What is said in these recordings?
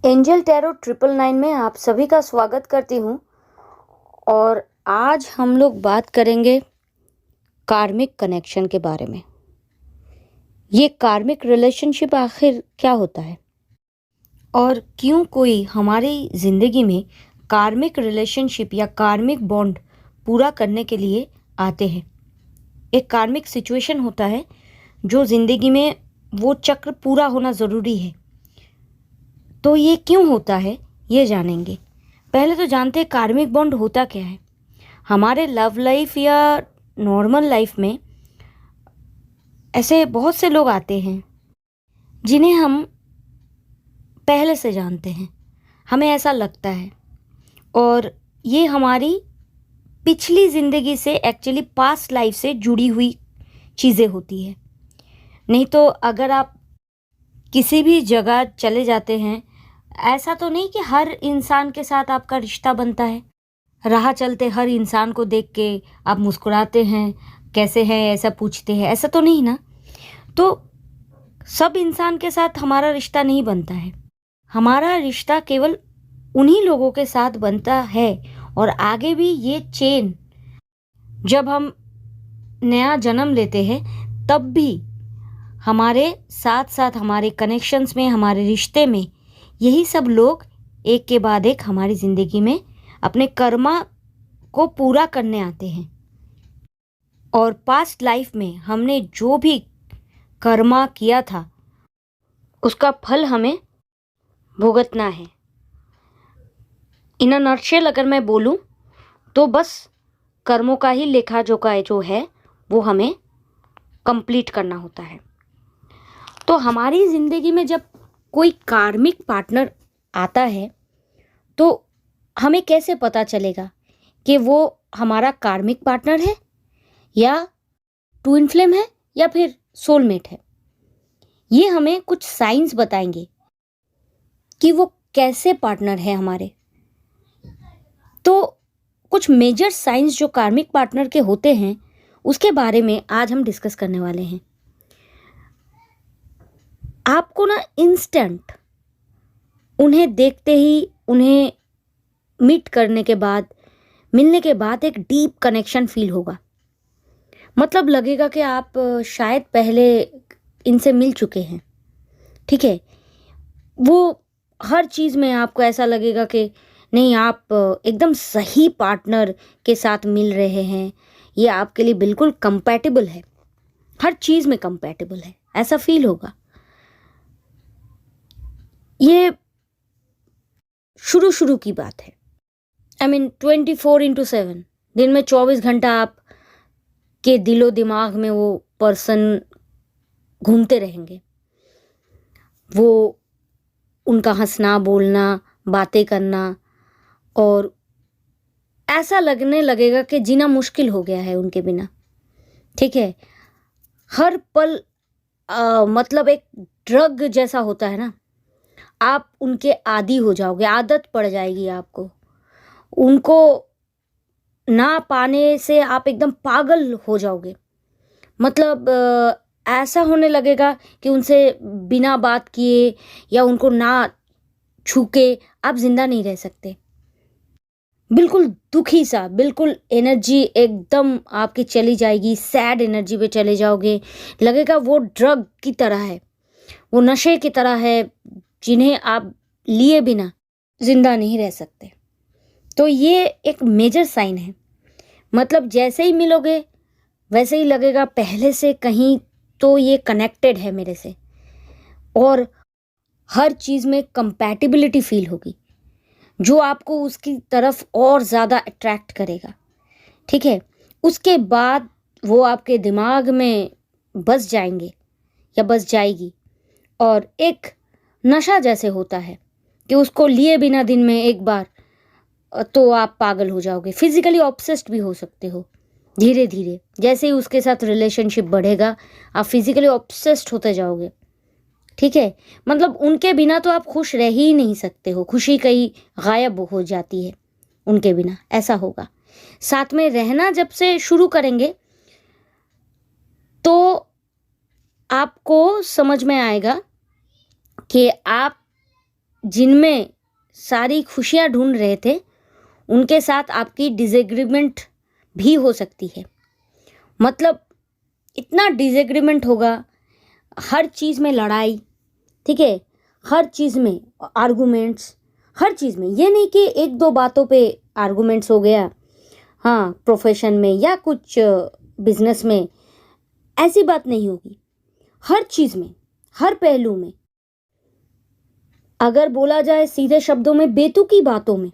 Angel tarot 999 में आप सभी का स्वागत करती हूँ। और आज हम लोग बात करेंगे कार्मिक कनेक्शन के बारे में। ये कार्मिक रिलेशनशिप आखिर क्या होता है और क्यों कोई हमारी ज़िंदगी में कार्मिक रिलेशनशिप या कार्मिक बॉन्ड पूरा करने के लिए आते हैं। एक कार्मिक सिचुएशन होता है जो ज़िंदगी में वो चक्र पूरा होना ज़रूरी है। तो ये क्यों होता है ये जानेंगे। पहले तो जानते हैं कार्मिक बॉन्ड होता क्या है। हमारे लव लाइफ या नॉर्मल लाइफ में ऐसे बहुत से लोग आते हैं जिन्हें हम पहले से जानते हैं, हमें ऐसा लगता है, और ये हमारी पिछली ज़िंदगी से, एक्चुअली पास्ट लाइफ से जुड़ी हुई चीज़ें होती है। नहीं तो अगर आप किसी भी जगह चले जाते हैं, ऐसा तो नहीं कि हर इंसान के साथ आपका रिश्ता बनता है। राह चलते हर इंसान को देख के आप मुस्कुराते हैं, कैसे हैं ऐसा पूछते हैं, ऐसा तो नहीं ना। तो सब इंसान के साथ हमारा रिश्ता नहीं बनता है। हमारा रिश्ता केवल उन्हीं लोगों के साथ बनता है, और आगे भी ये चेन, जब हम नया जन्म लेते हैं तब भी हमारे साथ साथ हमारे कनेक्शंस में, हमारे रिश्ते में यही सब लोग एक के बाद एक हमारी ज़िंदगी में अपने कर्मा को पूरा करने आते हैं। और पास्ट लाइफ में हमने जो भी कर्मा किया था उसका फल हमें भुगतना है। इन अ नटशेल अगर मैं बोलूं तो बस कर्मों का ही लेखा जोखा जो है वो हमें कंप्लीट करना होता है। तो हमारी ज़िंदगी में जब कोई कार्मिक पार्टनर आता है तो हमें कैसे पता चलेगा कि वो हमारा कार्मिक पार्टनर है या ट्विन फ्लेम है या फिर सोलमेट है। ये हमें कुछ साइंस बताएंगे कि वो कैसे पार्टनर है हमारे। तो कुछ मेजर साइंस जो कार्मिक पार्टनर के होते हैं उसके बारे में आज हम डिस्कस करने वाले हैं। आपको ना इंस्टेंट उन्हें देखते ही, उन्हें मीट करने के बाद, मिलने के बाद एक डीप कनेक्शन फील होगा। मतलब लगेगा कि आप शायद पहले इनसे मिल चुके हैं। ठीक है, वो हर चीज़ में आपको ऐसा लगेगा कि नहीं, आप एकदम सही पार्टनर के साथ मिल रहे हैं, ये आपके लिए बिल्कुल कंपैटिबल है, हर चीज़ में कंपैटिबल है, ऐसा फील होगा। ये शुरू की बात है। I mean 24/7, दिन में 24 घंटा आप के दिलो दिमाग में वो पर्सन घूमते रहेंगे। वो उनका हंसना, बोलना, बातें करना, और ऐसा लगने लगेगा कि जीना मुश्किल हो गया है उनके बिना। ठीक है, हर पल मतलब एक ड्रग जैसा होता है ना। आप उनके आदी हो जाओगे, आदत पड़ जाएगी आपको। उनको ना पाने से आप एकदम पागल हो जाओगे। मतलब ऐसा होने लगेगा कि उनसे बिना बात किए या उनको ना छू के आप जिंदा नहीं रह सकते। बिल्कुल दुखी सा, बिल्कुल एनर्जी एकदम आपकी चली जाएगी, सैड एनर्जी पे चले जाओगे। लगेगा वो ड्रग की तरह है, वो नशे की तरह है, जिन्हें आप लिए बिना जिंदा नहीं रह सकते। तो ये एक मेजर साइन है। मतलब जैसे ही मिलोगे वैसे ही लगेगा पहले से कहीं तो ये कनेक्टेड है मेरे से, और हर चीज़ में कंपैटिबिलिटी फील होगी जो आपको उसकी तरफ और ज़्यादा अट्रैक्ट करेगा। ठीक है, उसके बाद वो आपके दिमाग में बस जाएंगे या बस जाएगी, और एक नशा जैसे होता है कि उसको लिए बिना दिन में एक बार तो आप पागल हो जाओगे। फिजिकली ऑब्सेस्ड भी हो सकते हो। धीरे धीरे जैसे ही उसके साथ रिलेशनशिप बढ़ेगा आप फिजिकली ऑब्सेस्ड होते जाओगे। ठीक है, मतलब उनके बिना तो आप खुश रह ही नहीं सकते हो, खुशी कहीं गायब हो जाती है उनके बिना, ऐसा होगा। साथ में रहना जब से शुरू करेंगे तो आपको समझ में आएगा कि आप जिनमें सारी खुशियाँ ढूंढ रहे थे, उनके साथ आपकी डिसएग्रीमेंट भी हो सकती है। मतलब इतना डिसएग्रीमेंट होगा, हर चीज़ में लड़ाई, ठीक है, हर चीज़ में आर्गूमेंट्स, हर चीज़ में। ये नहीं कि एक दो बातों पे आर्गूमेंट्स हो गया, हाँ, प्रोफेशन में या कुछ बिजनेस में, ऐसी बात नहीं होगी। हर चीज़ में, हर पहलू में, अगर बोला जाए सीधे शब्दों में, बेतुकी बातों में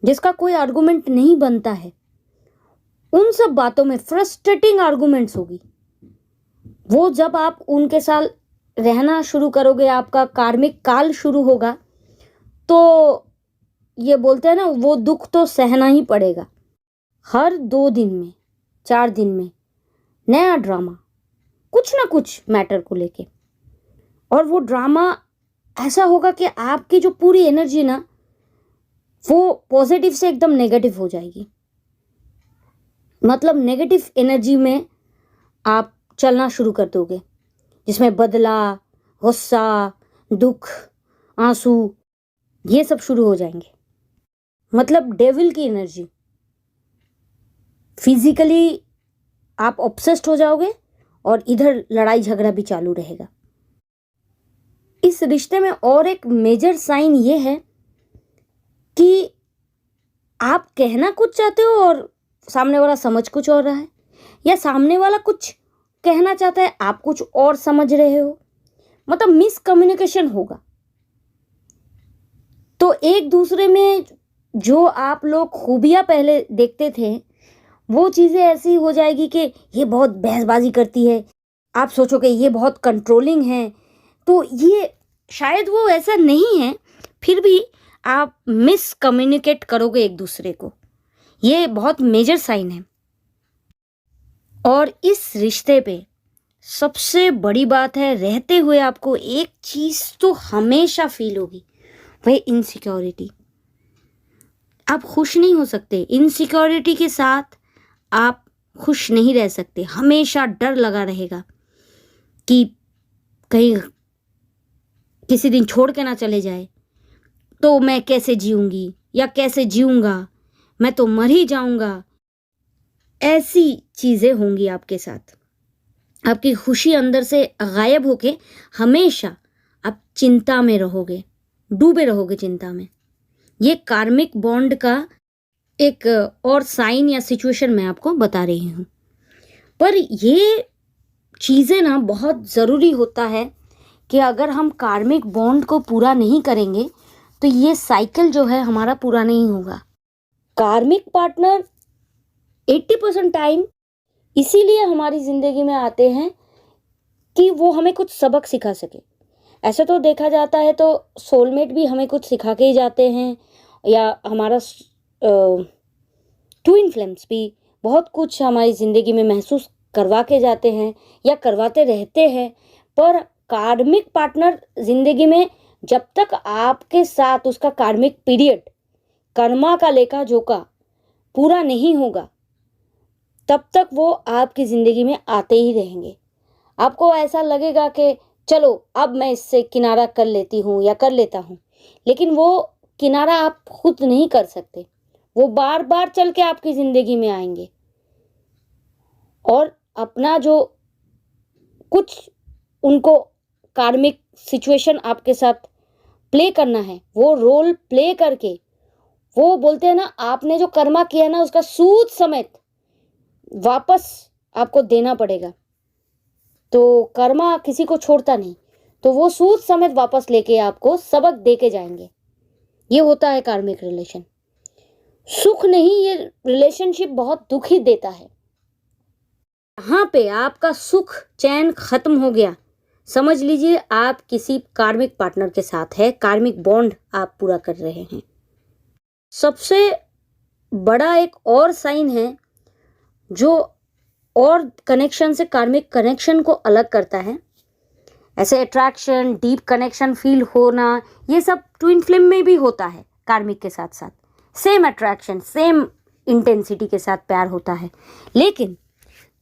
जिसका कोई आर्गूमेंट नहीं बनता है, उन सब बातों में फ्रस्ट्रेटिंग आर्गूमेंट्स होगी। वो जब आप उनके साथ रहना शुरू करोगे, आपका कार्मिक काल शुरू होगा, तो ये बोलते हैं ना, वो दुख तो सहना ही पड़ेगा। हर 2 दिन में, 4 दिन में नया ड्रामा, कुछ ना कुछ मैटर को लेके। और वो ड्रामा ऐसा होगा कि आपकी जो पूरी एनर्जी ना, वो पॉजिटिव से एकदम नेगेटिव हो जाएगी। मतलब नेगेटिव एनर्जी में आप चलना शुरू कर दोगे, जिसमें बदला, गुस्सा, दुख, आंसू, ये सब शुरू हो जाएंगे। मतलब डेविल की एनर्जी। फिजिकली आप ऑब्सेस्ड हो जाओगे और इधर लड़ाई झगड़ा भी चालू रहेगा। इस रिश्ते में और एक मेजर साइन ये है कि आप कहना कुछ चाहते हो और सामने वाला समझ कुछ और रहा है, या सामने वाला कुछ कहना चाहता है, आप कुछ और समझ रहे हो। मतलब मिसकम्युनिकेशन होगा। तो एक दूसरे में जो आप लोग खूबियां पहले देखते थे, वो चीज़ें ऐसी हो जाएगी कि ये बहुत बहसबाजी करती है, आप सोचोगे ये बहुत कंट्रोलिंग है। तो ये शायद वो ऐसा नहीं है, फिर भी आप मिसकम्युनिकेट करोगे एक दूसरे को। ये बहुत मेजर साइन है। और इस रिश्ते पे सबसे बड़ी बात है, रहते हुए आपको एक चीज़ तो हमेशा फील होगी, वही इनसिक्योरिटी। आप खुश नहीं हो सकते। इनसिक्योरिटी के साथ आप खुश नहीं रह सकते। हमेशा डर लगा रहेगा कि कहीं किसी दिन छोड़ के ना चले जाए, तो मैं कैसे जीऊंगी या कैसे जीऊंगा, मैं तो मर ही जाऊंगा। ऐसी चीज़ें होंगी आपके साथ। आपकी खुशी अंदर से गायब होके हमेशा आप चिंता में रहोगे, डूबे रहोगे चिंता में। ये कार्मिक बॉन्ड का एक और साइन या सिचुएशन मैं आपको बता रही हूँ। पर ये चीज़ें ना बहुत ज़रूरी होता है कि अगर हम कार्मिक बॉन्ड को पूरा नहीं करेंगे तो ये साइकिल जो है हमारा पूरा नहीं होगा। कार्मिक पार्टनर 80% टाइम इसीलिए हमारी ज़िंदगी में आते हैं कि वो हमें कुछ सबक सिखा सके। ऐसे तो देखा जाता है तो सोलमेट भी हमें कुछ सिखा के ही जाते हैं, या हमारा ट्विन फ्लेम्स भी बहुत कुछ हमारी ज़िंदगी में महसूस करवा के जाते हैं या करवाते रहते हैं। पर कार्मिक पार्टनर ज़िंदगी में जब तक आपके साथ उसका कार्मिक पीरियड, कर्मा का लेखा जोखा पूरा नहीं होगा, तब तक वो आपकी ज़िंदगी में आते ही रहेंगे। आपको ऐसा लगेगा कि चलो अब मैं इससे किनारा कर लेती हूँ या कर लेता हूँ, लेकिन वो किनारा आप खुद नहीं कर सकते। वो बार बार चल के आपकी ज़िंदगी में आएंगे और अपना जो कुछ उनको कार्मिक सिचुएशन आपके साथ प्ले करना है, वो रोल प्ले करके, वो बोलते हैं ना, आपने जो कर्मा किया ना उसका सूद समेत वापस आपको देना पड़ेगा। तो कर्मा किसी को छोड़ता नहीं, तो वो सूद समेत वापस लेके आपको सबक दे के जाएंगे। ये होता है कार्मिक रिलेशन। सुख नहीं, ये रिलेशनशिप बहुत दुख ही देता है। यहाँ पे आपका सुख चैन खत्म हो गया, समझ लीजिए आप किसी कार्मिक पार्टनर के साथ है, कार्मिक बॉन्ड आप पूरा कर रहे हैं। सबसे बड़ा एक और साइन है जो और कनेक्शन से कार्मिक कनेक्शन को अलग करता है। ऐसे अट्रैक्शन, डीप कनेक्शन फील होना, ये सब ट्विन फ्लेम में भी होता है। कार्मिक के साथ साथ सेम अट्रैक्शन, सेम इंटेंसिटी के साथ प्यार होता है। लेकिन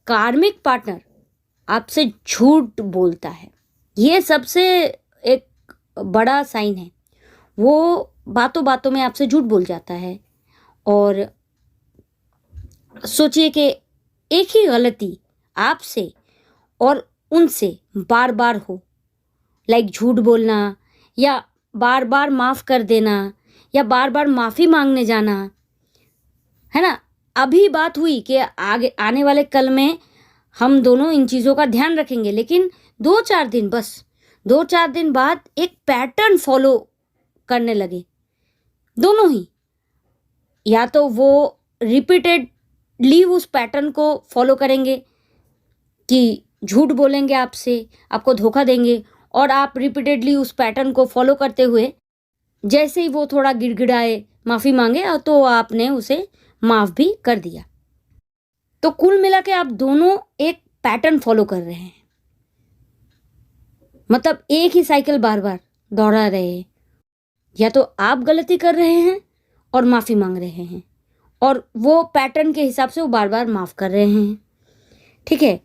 कार्मिक पार्टनर आपसे झूठ बोलता है, ये सबसे एक बड़ा साइन है। वो बातों बातों में आपसे झूठ बोल जाता है। और सोचिए कि एक ही गलती आपसे और उनसे बार बार हो, लाइक झूठ बोलना या बार बार माफ़ कर देना या बार बार माफ़ी मांगने जाना, है ना। अभी बात हुई कि आगे आने वाले कल में हम दोनों इन चीज़ों का ध्यान रखेंगे, लेकिन 2-4 दिन, बस 2-4 दिन बाद एक पैटर्न फॉलो करने लगे दोनों ही। या तो वो रिपीटेडली उस पैटर्न को फॉलो करेंगे कि झूठ बोलेंगे आपसे, आपको धोखा देंगे, और आप रिपीटेडली उस पैटर्न को फॉलो करते हुए जैसे ही वो थोड़ा गिड़गिड़ाए, माफ़ी मांगे, तो आपने उसे माफ़ भी कर दिया। तो कुल मिला के आप दोनों एक पैटर्न फॉलो कर रहे हैं, मतलब एक ही साइकिल बार बार दोहरा रहे हैं। या तो आप गलती कर रहे हैं और माफ़ी मांग रहे हैं, और वो पैटर्न के हिसाब से वो बार बार माफ़ कर रहे हैं, ठीक है।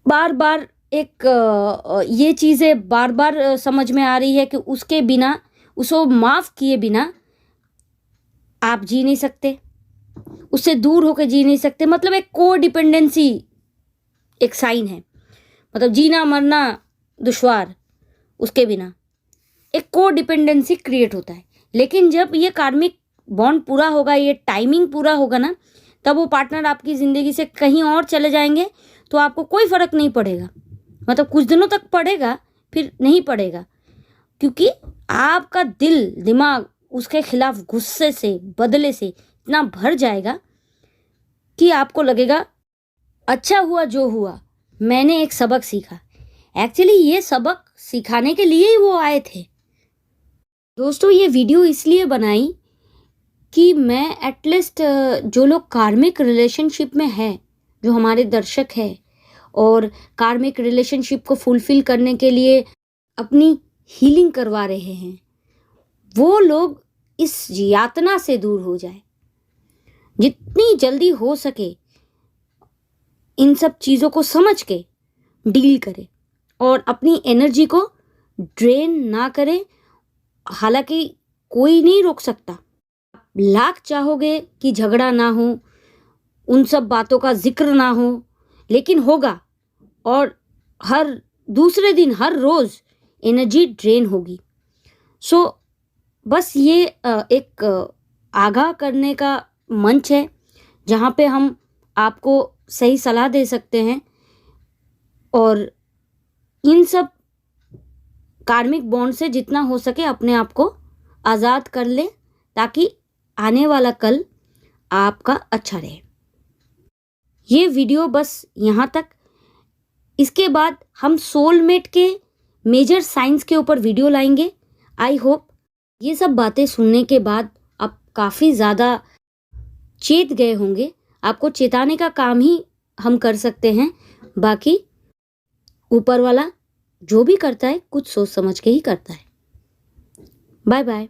बार बार ये चीज़ें बार बार समझ में आ रही है कि उसके बिना, उसको माफ़ किए बिना आप जी नहीं सकते, उससे दूर होकर जी नहीं सकते। मतलब एक को डिपेंडेंसी एक साइन है, मतलब जीना मरना दुश्वार उसके बिना, एक को डिपेंडेंसी क्रिएट होता है। लेकिन जब ये कार्मिक बॉन्ड पूरा होगा, ये टाइमिंग पूरा होगा ना, तब वो पार्टनर आपकी ज़िंदगी से कहीं और चले जाएंगे तो आपको कोई फ़र्क नहीं पड़ेगा। मतलब कुछ दिनों तक पड़ेगा, फिर नहीं पड़ेगा, क्योंकि आपका दिल दिमाग उसके खिलाफ गुस्से से, बदले से इतना भर जाएगा कि आपको लगेगा अच्छा हुआ जो हुआ, मैंने एक सबक सीखा। एक्चुअली ये सबक सिखाने के लिए ही वो आए थे। दोस्तों, ये वीडियो इसलिए बनाई कि मैं एटलीस्ट जो लोग कार्मिक रिलेशनशिप में है, जो हमारे दर्शक हैं और कार्मिक रिलेशनशिप को फुलफिल करने के लिए अपनी हीलिंग करवा रहे हैं, वो लोग इस यातना से दूर हो जाए। जितनी जल्दी हो सके इन सब चीज़ों को समझ के डील करें और अपनी एनर्जी को ड्रेन ना करें। हालांकि कोई नहीं रोक सकता, लाख चाहोगे कि झगड़ा ना हो, उन सब बातों का जिक्र ना हो, लेकिन होगा, और हर दूसरे दिन, हर रोज़ एनर्जी ड्रेन होगी। सो बस ये एक आगाह करने का मंच है जहाँ पे हम आपको सही सलाह दे सकते हैं, और इन सब कार्मिक बॉन्ड से जितना हो सके अपने आप को आज़ाद कर ले, ताकि आने वाला कल आपका अच्छा रहे। ये वीडियो बस यहाँ तक। इसके बाद हम सोलमेट के मेजर साइंस के ऊपर वीडियो लाएंगे। आई होप ये सब बातें सुनने के बाद आप काफ़ी ज़्यादा चेत गए होंगे। आपको चेताने का काम ही हम कर सकते हैं, बाकी ऊपर वाला जो भी करता है कुछ सोच समझ के ही करता है। Bye bye.